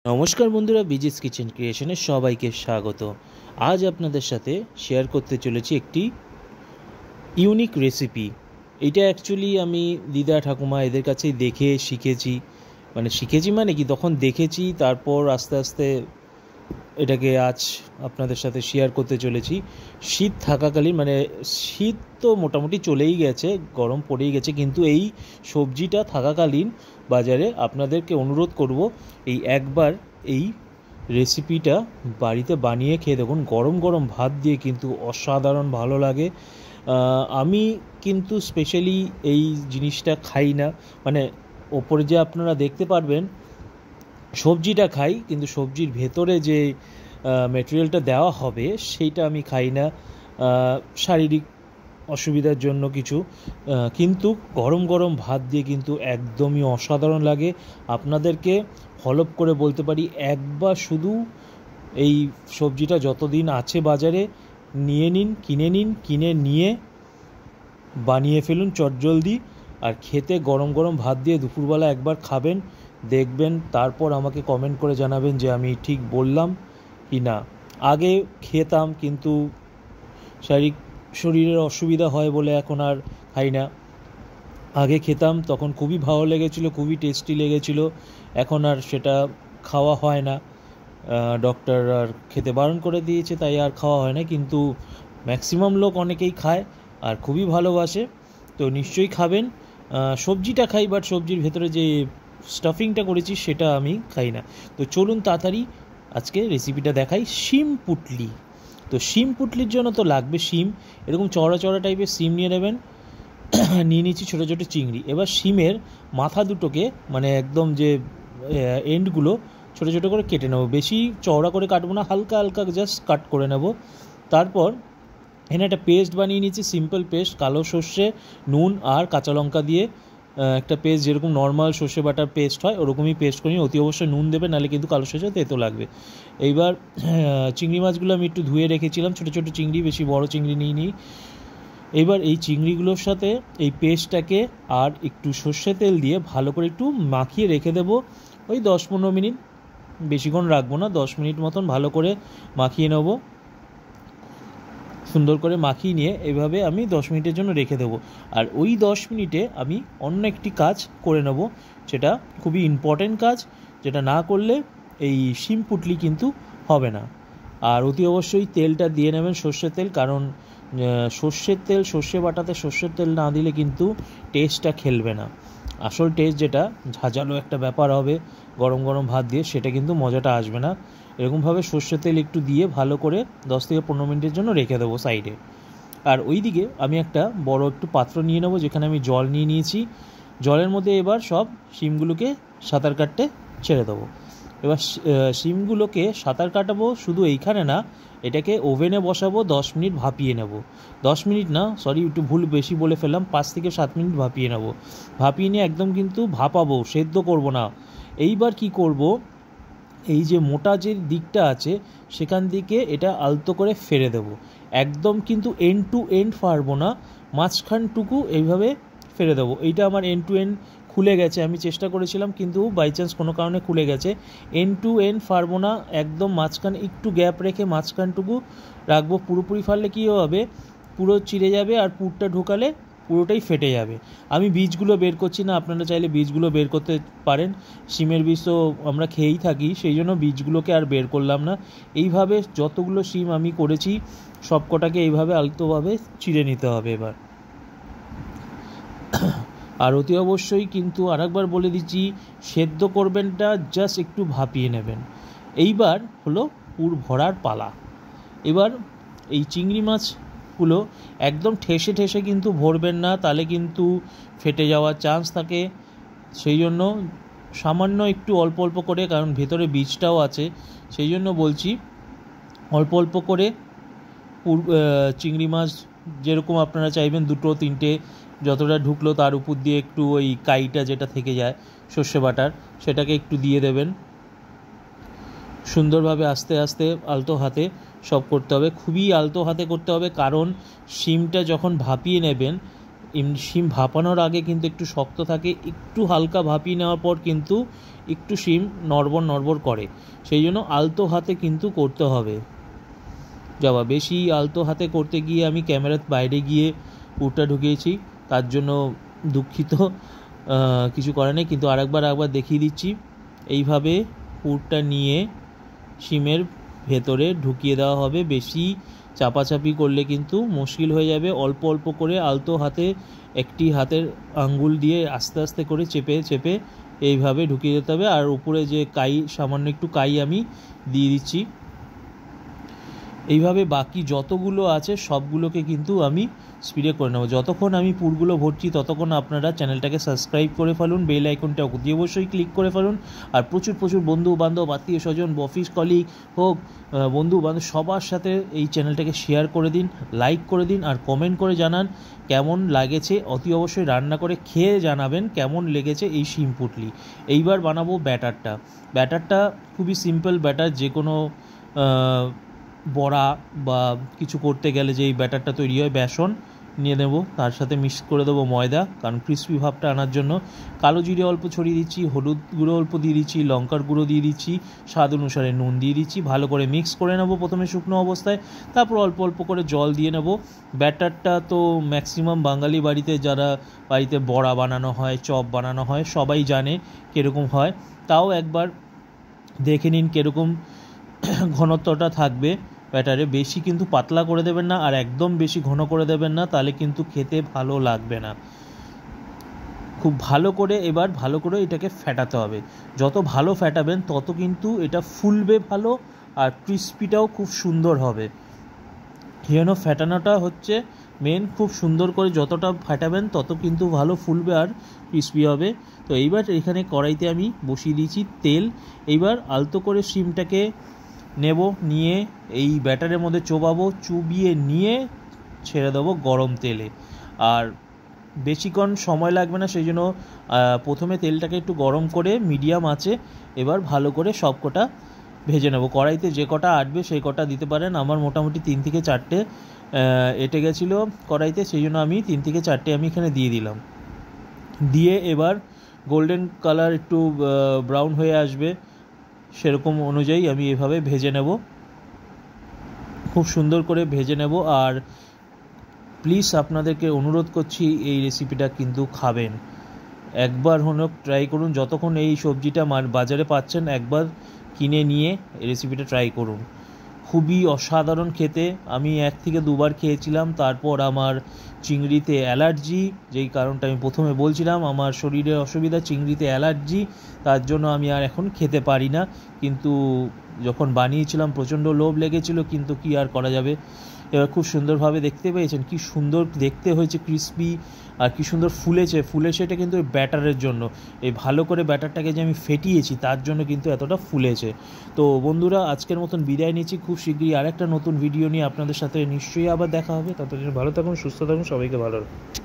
নমস্কার বন্ধুরা, বিজিস কিচেন ক্রিয়েশনে সবাইকে স্বাগত। আজ আপনাদের সাথে শেয়ার করতে চলেছি একটি ইউনিক রেসিপি। এটা অ্যাকচুয়ালি আমি দিদা ঠাকুমা এদের কাছেই দেখে শিখেছি। মানে কি তখন দেখেছি, তারপর আস্তে আস্তে এটাকে আজ আপনাদের সাথে শেয়ার করতে চলেছি। শীত থাকাকালীন, শীত তো মোটামুটি চলেই গেছে, গরম পড়েই গেছে, কিন্তু এই সবজিটা থাকাকালীন বাজারে আপনাদেরকে অনুরোধ করব একবার এই রেসিপিটা বাড়িতে বানিয়ে খেয়ে দেখুন। গরম গরম ভাত দিয়ে কিন্তু অসাধারণ ভালো লাগে। আমি কিন্তু স্পেশালি এই জিনিসটা খাই না, ওপরে যে আপনারা দেখতে পারবেন সবজিটা খাই, কিন্তু সবজির ভেতরে যে ম্যাটেরিয়ালটা দেওয়া হবে সেইটা আমি খাই না, শারীরিক অসুবিধার জন্য কিছু। কিন্তু গরম গরম ভাত দিয়ে কিন্তু একদমই অসাধারণ লাগে। আপনাদেরকে ফলো করে বলতে পারি, একবার শুধু এই সবজিটা যতদিন আছে বাজারে কিনে নিয়ে বানিয়ে ফেলুন চটজলদি, আর খেতে গরম গরম ভাত দিয়ে দুপুরবেলা একবার খাবেন, দেখবেন, তারপর আমাকে কমেন্ট করে জানাবেন যে আমি ঠিক বললাম কি না। আগে খেতাম, কিন্তু শরীরের অসুবিধা হয় বলে এখন আর খাই না। আগে খেতাম, তখন খুবই ভালো লেগেছিলো, খুবই টেস্টি লেগেছিলো। এখন আর সেটা খাওয়া হয় না, ডক্টর আর খেতে বারণ করে দিয়েছে, তাই আর খাওয়া হয় না। কিন্তু ম্যাক্সিমাম লোক অনেকেই খায় আর খুবই ভালোবাসে, তো নিশ্চয়ই খাবেন। সবজিটা খাই, বাট সবজির ভেতরে যে স্টাফিংটা করেছি সেটা আমি খাই না। তো চলুন তাড়াতাড়ি আজকে রেসিপিটা দেখাই। শিম পুটলি। তো শিম পুটলির জন্য তো লাগবে শিম। এরকম চওড়া চওড়া টাইপের শিম নিয়ে নেবেন। নিয়ে নিচ্ছি ছোটো ছোটো চিংড়ি। এবার শিমের মাথা দুটোকে, একদম যে এন্ডগুলো ছোটো ছোটো করে কেটে নেবো। বেশি চওড়া করে কাটবো না, হালকা হালকা জাস্ট কাট করে নেব। তারপর এখানে একটা পেস্ট বানিয়ে নিচ্ছি, সিম্পল পেস্ট, কালো সর্ষে, নুন আর কাঁচা লঙ্কা দিয়ে একটা পেস্ট, যেরকম নর্মাল সর্ষে বাটার পেস্ট হয় ওরকমই পেস্ট করি। অতি অবশ্যই নুন দেবে, নাহলে কিন্তু কালো সর্ষে তেতো লাগবে। এইবার চিংড়ি মাছগুলো আমি একটু ধুয়ে রেখেছিলাম, ছোটো ছোটো চিংড়ি, বেশি বড় চিংড়ি নিই। এবার এই চিংড়িগুলোর সাথে এই পেস্টটাকে আর একটু সর্ষে তেল দিয়ে ভালো করে একটু মাখিয়ে রেখে দেবো, ওই 10-15 মিনিট, বেশিক্ষণ রাখবো না, 10 মিনিট মতন ভালো করে মাখিয়ে নেব। সুন্দর করে মাখিয়ে নিয়ে এভাবে আমি 10 মিনিটের জন্য রেখে দেবো। আর ওই 10 মিনিটে আমি অন্য একটি কাজ করে নেব, সেটা খুবই ইম্পর্টেন্ট কাজ, যেটা না করলে এই শিম পুটলি কিন্তু হবে না। আর অতি অবশ্যই তেলটা দিয়ে নেবেন, সর্ষের তেল, কারণ সর্ষে বাটাতে সর্ষের তেল না দিলে কিন্তু টেস্টটা খেলবে না। আসল টেস্ট যেটা ঝাঁঝালো একটা ব্যাপার হবে গরম গরম ভাত দিয়ে, সেটা কিন্তু মজাটা আসবে না। এরকমভাবে সর্ষের তেল একটু দিয়ে ভালো করে 10-15 মিনিটের জন্য রেখে দেবো সাইডে। আর ওই দিকে আমি একটা বড় একটু পাত্র নিয়ে নেবো, যেখানে আমি জল নিয়ে নিয়েছি। জলের মধ্যে এবার সব শিমগুলোকে সাঁতার কাটতে ছেড়ে দেবো। এবার শিমগুলোকে সাঁতার কাটাবো শুধু এইখানে না, এটাকে ওভেনে বসাবো, 10 মিনিট ভাপিয়ে নেব। 10 মিনিট না, সরি, একটু ভুল বেশি বলে ফেললাম, 5-7 মিনিট ভাপিয়ে নেব। ভাপিয়ে নিয়ে একদম কিন্তু ভাপাবো, সেদ্ধ করব না। এইবার কি করব, এই যে মোটা যে দিকটা আছে সেখান থেকে এটা আলতো করে ফেলে দেব। একদম কিন্তু এন্ড টু এন্ড ফাড়বো না, মাঝখানটুকু এইভাবে ফেলে দেবো। এইটা আমার এন্ড টু এন্ড খুলে গেছে, আমি চেষ্টা করেছিলাম কিন্তু বাই চান্স কোনো কারণে খুলে গেছে। এন্ড টু এন্ড ফাড়বো না, একদম মাঝখানে একটু গ্যাপ রেখে মাঝখানটুকু রাখবো। পুরোপুরি ফাড়লে কী হবে, পুরো চিড়ে যাবে, আর পুরটা ঢোকালে পুরোটাই ফেটে যাবে। আমি বীজগুলো বের করছি না, আপনারা চাইলে বীজগুলো বের করতে পারেন। শিমের বীজ তো আমরা খেয়েই থাকি, সেই জন্য বীজগুলোকে আর বের করলাম না। এইভাবে যতগুলো শিম আমি করেছি সব কটাকে এইভাবে আলতোভাবে চিড়ে নিতে হবে এবার। আর অতি অবশ্যই কিন্তু আরেকবার বলে দিচ্ছি, সেদ্ধ করবেনটা জাস্ট একটু ভাপিয়ে নেবেন। এইবার হলো পুর ভরার পালা। এবার এই চিংড়ি মাছগুলো একদম ঠেসে ঠেসে কিন্তু ভরবেন না, তাহলে কিন্তু ফেটে যাওয়ার চান্স থাকে। সেই জন্য সামান্য একটু অল্প অল্প করে, কারণ ভেতরে বীজটাও আছে, সেই জন্য বলছি অল্প অল্প করে চিংড়ি মাছ যেরকম আপনারা চাইবেন, 2-3টে যতটা ঢুকলো তার উপর দিয়ে একটু ওই কাইটা যেটা থেকে যায় সর্ষে বাটার, সেটাকে একটু দিয়ে দেবেন। সুন্দরভাবে আস্তে আস্তে আলতো হাতে সব করতে হবে, খুবই আলতো হাতে করতে হবে, কারণ শিমটা যখন ভাপিয়ে নেবেন শিম ভাপানোর আগে কিন্তু একটু শক্ত থাকে, একটু হালকা ভাপিয়ে নেওয়ার পর কিন্তু একটু শিম নড়বড় নড়বড় করে, সেই জন্য আলতো হাতে কিন্তু করতে হবে। যাওয়া বেশি আলতো হাতে করতে গিয়ে আমি ক্যামেরার বাইরে গিয়ে পুরটা ঢুকিয়েছি, তার জন্য দুঃখিত, কিছু করে নেই। কিন্তু আরেকবার দেখিয়ে দিচ্ছি। এইভাবে পুরটা নিয়ে শিমের ভেতরে ঢুকিয়ে দেওয়া হবে। বেশি চাপাচাপি করলে কিন্তু মুশকিল হয়ে যাবে। অল্প অল্প করে আলতো হাতে একটি হাতের আঙ্গুল দিয়ে আস্তে আস্তে করে চেপে চেপে এইভাবে ঢুকিয়ে দিতে হবে। আর উপরে যে কাই, সামান্য একটু কাই আমি দিয়ে দিচ্ছি। এইভাবে বাকি যতগুলো আছে সবগুলোকে কিন্তু আমি স্পিডে করে নেব। যতক্ষণ আমি পুরগুলো ভরছি ততক্ষণ আপনারা চ্যানেলটাকে সাবস্ক্রাইব করে ফেলুন, বেল আইকনটা অতি অবশ্যই ক্লিক করে ফেলুন। আর প্রচুর প্রচুর বন্ধু বান্ধব, আত্মীয় স্বজন, অফিস কলিগ হোক, বন্ধু বান্ধব সবার সাথে এই চ্যানেলটাকে শেয়ার করে দিন, লাইক করে দিন, আর কমেন্ট করে জানান কেমন লাগেছে। অতি অবশ্যই রান্না করে খেয়ে জানাবেন কেমন লেগেছে এই শিম পুটলি। এইবার বানাবো ব্যাটারটা। ব্যাটারটা খুবই সিম্পল ব্যাটার, যে কোনো বড়া বা কিছু করতে গেলে যে এই ব্যাটারটা তৈরি হয়, বেসন নিয়ে নেব, তার সাথে মিক্স করে দেবো ময়দা, কারণ ক্রিস্পি ভাবটা আনার জন্য। কালো জিরে অল্প ছড়িয়ে দিচ্ছি, হলুদ গুঁড়ো অল্প দিয়ে দিচ্ছি, লঙ্কার গুঁড়ো দিয়ে দিচ্ছি, স্বাদ অনুসারে নুন দিয়ে দিচ্ছি। ভালো করে মিক্স করে নেব প্রথমে শুকনো অবস্থায়, তারপর অল্প অল্প করে জল দিয়ে নেব। ব্যাটারটা তো ম্যাক্সিমাম বাঙালি বাড়িতে, যারা বাড়িতে বড়া বানানো হয়, চপ বানানো হয়, সবাই জানে কীরকম হয়। তাও একবার দেখে নিন কীরকম ঘনত্বটা থাকবে ব্যাটারে। বেশি কিন্তু পাতলা করে দেবেন না, আর একদম বেশি ঘন করে দেবেন না, তাহলে কিন্তু খেতে ভালো লাগবে না। খুব ভালো করে এবার ভালো করে এটাকে ফেটাতে হবে। যত ভালো ফেটাবেন তত কিন্তু এটা ফুলবে ভালো, আর ক্রিস্পিটাও খুব সুন্দর হবে। যেন ফেটানোটা হচ্ছে মেন। খুব সুন্দর করে যতটা ফেটাবেন তত কিন্তু ভালো ফুলবে আর ক্রিস্পি হবে। তো এইবার এখানে কড়াইতে আমি বসিয়ে দিয়েছি তেল। এইবার আলতো করে শিমটাকে নেব, নিয়ে এই ব্যাটারের মধ্যে চোবাবো, চুবিয়ে নিয়ে ছেড়ে দেবো গরম তেলে। আর বেশিক্ষণ সময় লাগবে না, সেই জন্য প্রথমে তেলটাকে একটু গরম করে মিডিয়াম আঁচে এবার ভালো করে সব কটা ভেজে নেব। কড়াইতে যে কটা আটবে সেই কটা দিতে পারেন। আমার মোটামুটি 3 থেকে 4টে এঁটে গেছিলো কড়াইতে, সেই জন্য আমি 3 থেকে 4টে আমি এখানে দিয়ে দিলাম। দিয়ে এবার গোল্ডেন কালার একটু ব্রাউন হয়ে আসবে, সেরকম অনুযায়ী আমি এভাবে ভেজে নেব, খুব সুন্দর করে ভেজে নেব। আর প্লিজ আপনাদেরকে অনুরোধ করছি, এই রেসিপিটা কিন্তু খাবেন, একবার হলেও ট্রাই করুন। যতক্ষণ এই সবজিটা বাজারে পাচ্ছেন একবার কিনে নিয়ে এই রেসিপিটা ট্রাই করুন। খুবই অসাধারণ খেতে। আমি 1 থেকে 2 বার খেয়েছিলাম, তারপর আমার চিংড়িতে অ্যালার্জি, যেই কারণটা আমি প্রথমে বলছিলাম, আমার শরীরে অসুবিধা, চিংড়িতে অ্যালার্জি, তার জন্য আমি আর এখন খেতে পারি না। কিন্তু যখন বানিয়েছিলাম প্রচণ্ড লোভ লেগেছিল, কিন্তু কি আর করা যাবে। এবার খুব সুন্দরভাবে দেখতে পেয়েছেন কি সুন্দর দেখতে হয়েছে, ক্রিস্পি, আর কি সুন্দর ফুলেছে। এটা কিন্তু এই ব্যাটারের জন্য, এই ভালো করে ব্যাটারটাকে যে আমি ফেটিয়েছি তার জন্য কিন্তু এতটা ফুলেছে। তো বন্ধুরা, আজকের মতন বিদায় নিচ্ছি। খুব শীঘ্রই আরেকটা নতুন ভিডিও নিয়ে আপনাদের সাথে নিশ্চয়ই আবার দেখা হবে। ততদিন ভালো থাকুন, সুস্থ থাকুন, সবাইকে ভালো রাখুন।